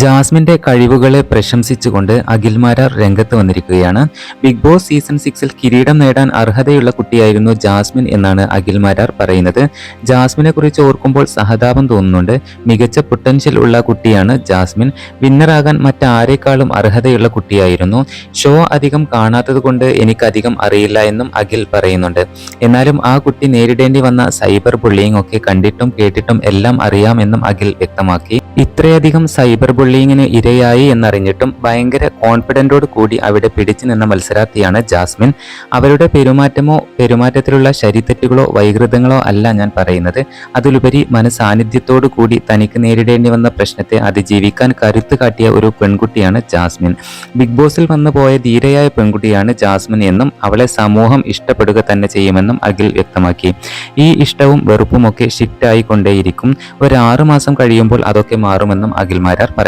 ജാസ്മിന്റെ കഴിവുകളെ പ്രശംസിച്ചുകൊണ്ട് അഖിൽമാരാർ രംഗത്ത് വന്നിരിക്കുകയാണ്. ബിഗ് ബോസ് സീസൺ 6-ൽ കിരീടം നേടാൻ അർഹതയുള്ള കുട്ടിയായിരുന്നു ജാസ്മിൻ എന്നാണ് അഖിൽമാരാർ പറയുന്നത്. ജാസ്മിനെ കുറിച്ച് ഓർക്കുമ്പോൾ സഹതാപം തോന്നുന്നുണ്ട്. മികച്ച പൊട്ടൻഷ്യൽ ഉള്ള കുട്ടിയാണ് ജാസ്മിൻ. വിന്നറാകാൻ മറ്റാരേക്കാളും അർഹതയുള്ള കുട്ടിയായിരുന്നു. ഷോ അധികം കാണാത്തത് കൊണ്ട് എനിക്കധികം അറിയില്ല എന്നും അഖിൽ പറയുന്നുണ്ട്. എന്നാലും ആ കുട്ടി നേരിടേണ്ടി വന്ന സൈബർ ബുള്ളിയിങ് ഒക്കെ കണ്ടിട്ടും കേട്ടിട്ടും എല്ലാം അറിയാമെന്നും അഖിൽ വ്യക്തമാക്കി. ഇത്രയധികം സൈബർ ബുള്ളിങ്ങിന് ഇരയായി എന്നറിഞ്ഞിട്ടും ഭയങ്കര കോൺഫിഡന്റോട് കൂടി അവിടെ പിടിച്ചു നിന്ന മത്സരാർത്ഥിയാണ് ജാസ്മിൻ. അവരുടെ പെരുമാറ്റത്തിലുള്ള ശരിതെറ്റുകളോ വൈകൃതങ്ങളോ അല്ല ഞാൻ പറയുന്നത്. അതിലുപരി മനസാന്നിധ്യത്തോടു കൂടി തനിക്ക് നേരിടേണ്ടി വന്ന പ്രശ്നത്തെ അതിജീവിക്കാൻ കരുത്ത് കാട്ടിയ ഒരു പെൺകുട്ടിയാണ് ജാസ്മിൻ. ബിഗ് ബോസിൽ വന്നു പോയ ധീരയായ പെൺകുട്ടിയാണ് ജാസ്മിൻ എന്നും അവളെ സമൂഹം ഇഷ്ടപ്പെടുക തന്നെ ചെയ്യുമെന്നും അഖിൽ വ്യക്തമാക്കി. ഈ ഇഷ്ടവും വെറുപ്പുമൊക്കെ ഷിഫ്റ്റ് ആയിക്കൊണ്ടേയിരിക്കും. ഒരു 6 മാസം കഴിയുമ്പോൾ അതൊക്കെ മാറുമെന്നും അഖിൽമാരാർ പറയും.